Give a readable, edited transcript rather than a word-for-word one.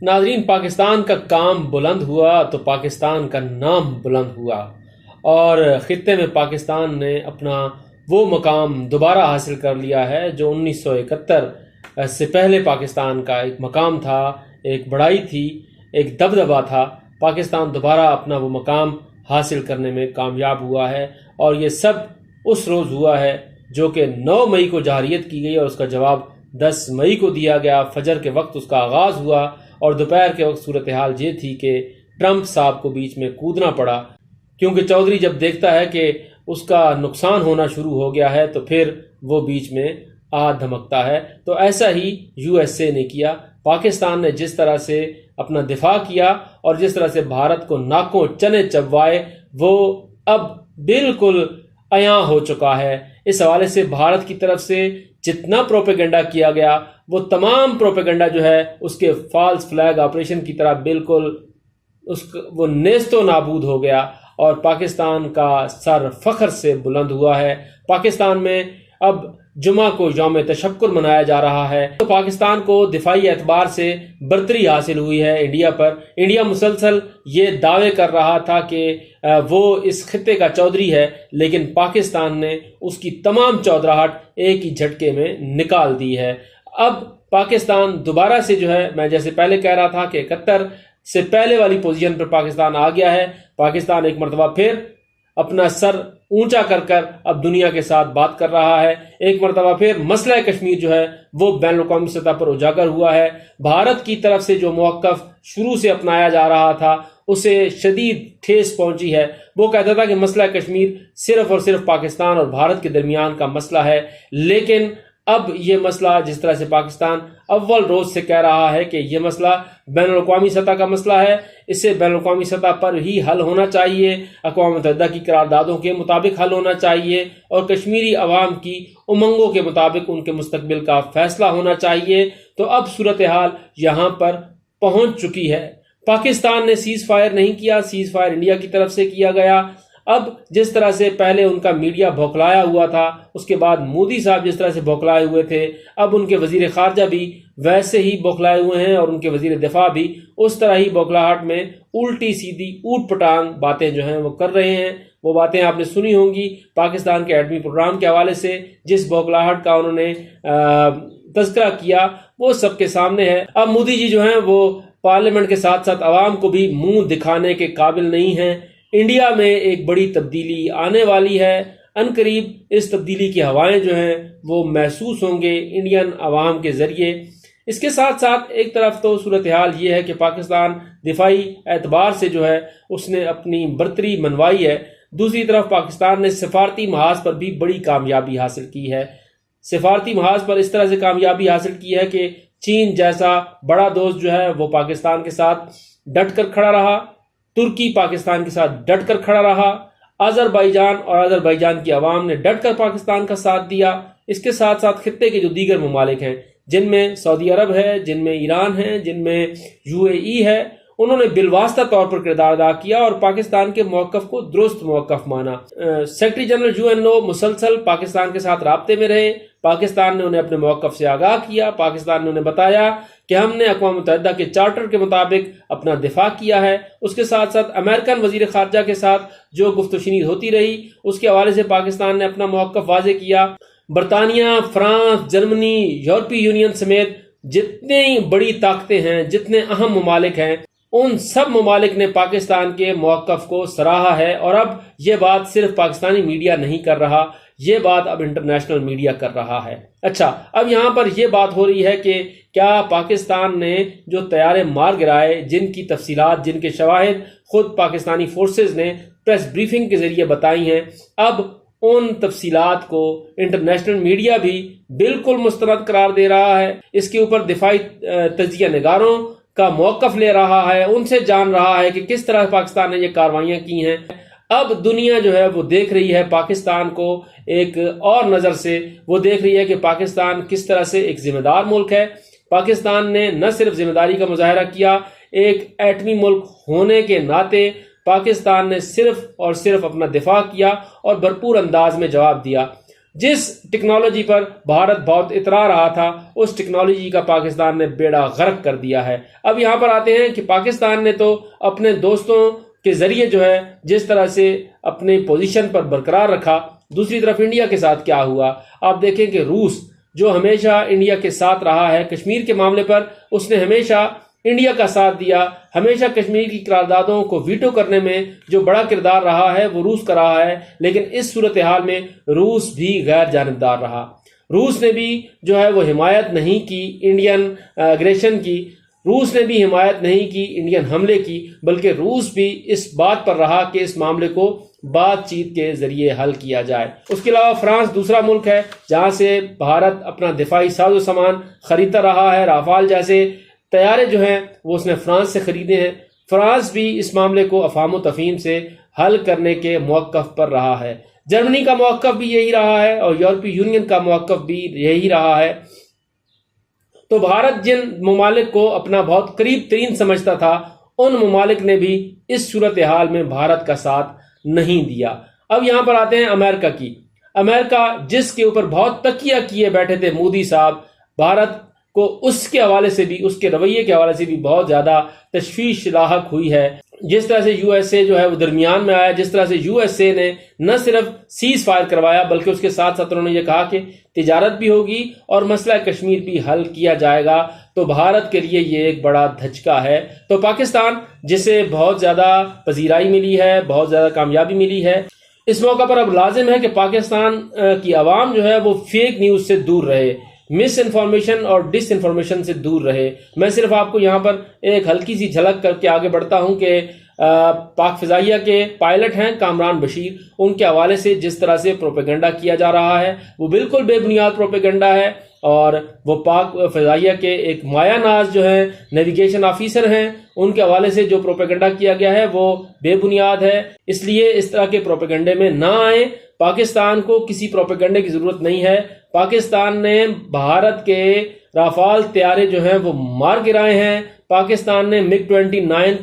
ناظرین، پاکستان کا کام بلند ہوا تو پاکستان کا نام بلند ہوا، اور خطے میں پاکستان نے اپنا وہ مقام دوبارہ حاصل کر لیا ہے جو 1971 سے پہلے پاکستان کا ایک مقام تھا، ایک بڑائی تھی، ایک دبدبہ تھا۔ پاکستان دوبارہ اپنا وہ مقام حاصل کرنے میں کامیاب ہوا ہے، اور یہ سب اس روز ہوا ہے جو کہ 9 مئی کو جارحیت کی گئی، اور اس کا جواب 10 مئی کو دیا گیا۔ فجر کے وقت اس کا آغاز ہوا، اور دوپہر کے وقت صورتحال یہ تھی کہ ٹرمپ صاحب کو بیچ میں کودنا پڑا، کیونکہ چودھری جب دیکھتا ہے کہ اس کا نقصان ہونا شروع ہو گیا ہے تو پھر وہ بیچ میں آ دھمکتا ہے۔ تو ایسا ہی USA نے کیا۔ پاکستان نے جس طرح سے اپنا دفاع کیا اور جس طرح سے بھارت کو ناکوں چنے چبوائے، وہ اب بالکل عیاں ہو چکا ہے۔ اس حوالے سے بھارت کی طرف سے جتنا پروپیگنڈا کیا گیا، وہ تمام پروپیگنڈا جو ہے اس کے فالس فلیگ آپریشن کی طرح بالکل وہ نیست و نابود ہو گیا، اور پاکستان کا سر فخر سے بلند ہوا ہے۔ پاکستان میں اب جمعہ کو یوم تشکر منایا جا رہا ہے، تو پاکستان کو دفاعی اعتبار سے برتری حاصل ہوئی ہے انڈیا پر۔ انڈیا مسلسل یہ دعوے کر رہا تھا کہ وہ اس خطے کا چودھری ہے، لیکن پاکستان نے اس کی تمام چودراہٹ ایک ہی جھٹکے میں نکال دی ہے۔ اب پاکستان دوبارہ سے جو ہے، میں جیسے پہلے کہہ رہا تھا کہ 71 سے پہلے والی پوزیشن پر پاکستان آ گیا ہے۔ پاکستان ایک مرتبہ پھر اپنا سر اونچا کر کر اب دنیا کے ساتھ بات کر رہا ہے۔ ایک مرتبہ پھر مسئلہ کشمیر جو ہے وہ بین الاقوامی سطح پر اجاگر ہوا ہے۔ بھارت کی طرف سے جو موقف شروع سے اپنایا جا رہا تھا اسے شدید ٹھیس پہنچی ہے۔ وہ کہتا تھا کہ مسئلہ کشمیر صرف اور صرف پاکستان اور بھارت کے درمیان کا مسئلہ ہے، لیکن اب یہ مسئلہ جس طرح سے پاکستان اول روز سے کہہ رہا ہے کہ یہ مسئلہ بین الاقوامی سطح کا مسئلہ ہے، اسے بین الاقوامی سطح پر ہی حل ہونا چاہیے، اقوام متحدہ کی قراردادوں کے مطابق حل ہونا چاہیے، اور کشمیری عوام کی امنگوں کے مطابق ان کے مستقبل کا فیصلہ ہونا چاہیے۔ تو اب صورتحال یہاں پر پہنچ چکی ہے۔ پاکستان نے سیز فائر نہیں کیا، سیز فائر انڈیا کی طرف سے کیا گیا۔ اب جس طرح سے پہلے ان کا میڈیا بھوکلایا ہوا تھا، اس کے بعد مودی صاحب جس طرح سے بھوکلائے ہوئے تھے، اب ان کے وزیر خارجہ بھی ویسے ہی بھوکلائے ہوئے ہیں، اور ان کے وزیر دفاع بھی اس طرح ہی بھوکلاہٹ میں الٹی سیدھی اوٹ پٹانگ باتیں جو ہیں وہ کر رہے ہیں۔ وہ باتیں آپ نے سنی ہوں گی پاکستان کے ایٹمی پروگرام کے حوالے سے، جس بھوکلاہٹ کا انہوں نے تذکرہ کیا وہ سب کے سامنے ہے۔ اب مودی جی جو ہیں وہ پارلیمنٹ کے ساتھ ساتھ عوام کو بھی منہ دکھانے کے قابل نہیں ہیں۔ انڈیا میں ایک بڑی تبدیلی آنے والی ہے، عنقریب اس تبدیلی کی ہوائیں جو ہیں وہ محسوس ہوں گے انڈین عوام کے ذریعے۔ اس کے ساتھ ساتھ ایک طرف تو صورتحال یہ ہے کہ پاکستان دفاعی اعتبار سے جو ہے اس نے اپنی برتری منوائی ہے، دوسری طرف پاکستان نے سفارتی محاذ پر بھی بڑی کامیابی حاصل کی ہے۔ سفارتی محاذ پر اس طرح سے کامیابی حاصل کی ہے کہ چین جیسا بڑا دوست جو ہے وہ پاکستان کے ساتھ ڈٹ کر کھڑا رہا، ترکی پاکستان کے ساتھ ڈٹ کر کھڑا رہا، آذربائیجان اور آذربائیجان کی عوام نے ڈٹ کر پاکستان کا ساتھ دیا۔ اس کے ساتھ ساتھ خطے کے جو دیگر ممالک ہیں، جن میں سعودی عرب ہے، جن میں ایران ہے، جن میں UAE ہے، انہوں نے بالواسطہ طور پر کردار ادا کیا اور پاکستان کے موقف کو درست موقف مانا۔ سیکرٹری جنرل UNO مسلسل پاکستان کے ساتھ رابطے میں رہے، پاکستان نے انہیں اپنے موقف سے آگاہ کیا، پاکستان نے انہیں بتایا کہ ہم نے اقوام متحدہ کے چارٹر کے مطابق اپنا دفاع کیا ہے۔ اس کے ساتھ ساتھ امریکن وزیر خارجہ کے ساتھ جو گفت و شنید ہوتی رہی، اس کے حوالے سے پاکستان نے اپنا موقف واضح کیا۔ برطانیہ، فرانس، جرمنی، یورپی یونین سمیت جتنی بڑی طاقتیں ہیں، جتنے اہم ممالک ہیں، ان سب ممالک نے پاکستان کے موقف کو سراہا ہے، اور اب یہ بات صرف پاکستانی میڈیا نہیں کر رہا، یہ بات اب انٹرنیشنل میڈیا کر رہا ہے۔ اچھا، اب یہاں پر یہ بات ہو رہی ہے کہ کیا پاکستان نے جو طیارے مار گرائے، جن کی تفصیلات، جن کے شواہد خود پاکستانی فورسز نے پریس بریفنگ کے ذریعے بتائی ہیں، اب ان تفصیلات کو انٹرنیشنل میڈیا بھی بالکل مستند قرار دے رہا ہے، اس کے اوپر دفاعی تجزیہ نگاروں کا موقف لے رہا ہے، ان سے جان رہا ہے کہ کس طرح پاکستان نے یہ کاروائیاں کی ہیں۔ اب دنیا جو ہے وہ دیکھ رہی ہے پاکستان کو ایک اور نظر سے، وہ دیکھ رہی ہے کہ پاکستان کس طرح سے ایک ذمہ دار ملک ہے۔ پاکستان نے نہ صرف ذمہ داری کا مظاہرہ کیا، ایک ایٹمی ملک ہونے کے ناطے پاکستان نے صرف اور صرف اپنا دفاع کیا اور بھرپور انداز میں جواب دیا۔ جس ٹیکنالوجی پر بھارت بہت اترا رہا تھا اس ٹیکنالوجی کا پاکستان نے بیڑا غرق کر دیا ہے۔ اب یہاں پر آتے ہیں کہ پاکستان نے تو اپنے دوستوں کے ذریعے جو ہے جس طرح سے اپنی پوزیشن پر برقرار رکھا، دوسری طرف انڈیا کے ساتھ کیا ہوا۔ آپ دیکھیں کہ روس جو ہمیشہ انڈیا کے ساتھ رہا ہے کشمیر کے معاملے پر، اس نے ہمیشہ انڈیا کا ساتھ دیا، ہمیشہ کشمیر کی قراردادوں کو ویٹو کرنے میں جو بڑا کردار رہا ہے وہ روس کا رہا ہے، لیکن اس صورتحال میں روس بھی غیر جانبدار رہا۔ روس نے بھی جو ہے وہ حمایت نہیں کی انڈین اگریشن کی، روس نے بھی حمایت نہیں کی انڈین حملے کی، بلکہ روس بھی اس بات پر رہا کہ اس معاملے کو بات چیت کے ذریعے حل کیا جائے۔ اس کے علاوہ فرانس دوسرا ملک ہے جہاں سے بھارت اپنا دفاعی ساز و سامان خریدتا رہا ہے، رافال جیسے طیارے جو ہیں وہ اس نے فرانس سے خریدے ہیں۔ فرانس بھی اس معاملے کو افہام و تفہیم سے حل کرنے کے موقف پر رہا ہے۔ جرمنی کا موقف بھی یہی رہا ہے اور یورپی یونین کا موقف بھی یہی رہا ہے۔ تو بھارت جن ممالک کو اپنا بہت قریب ترین سمجھتا تھا ان ممالک نے بھی اس صورتحال میں بھارت کا ساتھ نہیں دیا۔ اب یہاں پر آتے ہیں امریکہ کی۔ امریکہ جس کے اوپر بہت تکیہ کیے بیٹھے تھے مودی صاحب، بھارت کو اس کے حوالے سے بھی، اس کے رویے کے حوالے سے بھی بہت زیادہ تشویش لاحق ہوئی ہے۔ جس طرح سے یو ایس اے جو ہے وہ درمیان میں آیا، جس طرح سے یو ایس اے نے نہ صرف سیز فائر کروایا بلکہ اس کے ساتھ ساتھ انہوں نے یہ کہا کہ تجارت بھی ہوگی اور مسئلہ کشمیر بھی حل کیا جائے گا، تو بھارت کے لیے یہ ایک بڑا دھچکا ہے۔ تو پاکستان جسے بہت زیادہ پذیرائی ملی ہے، بہت زیادہ کامیابی ملی ہے، اس موقع پر اب لازم ہے کہ پاکستان کی عوام جو ہے وہ فیک نیوز سے دور رہے، مس انفارمیشن اور ڈس انفارمیشن سے دور رہے۔ میں صرف آپ کو یہاں پر ایک ہلکی سی جھلک کر کے آگے بڑھتا ہوں کہ پاک فضائیہ کے پائلٹ ہیں کامران بشیر، ان کے حوالے سے جس طرح سے پروپیگنڈا کیا جا رہا ہے وہ بالکل بے بنیاد پروپیگنڈا ہے، اور وہ پاک فضائیہ کے ایک مایا ناز جو ہیں نیویگیشن آفیسر ہیں، ان کے حوالے سے جو پروپیگنڈا کیا گیا ہے وہ بے بنیاد ہے۔ اس لیے اس طرح کے پروپیگنڈے میں نہ آئیں۔ پاکستان کو کسی پروپیگنڈے کی ضرورت نہیں ہے۔ پاکستان نے بھارت کے رافال طیارے جو ہیں وہ مار گرائے ہیں، پاکستان نے MiG-29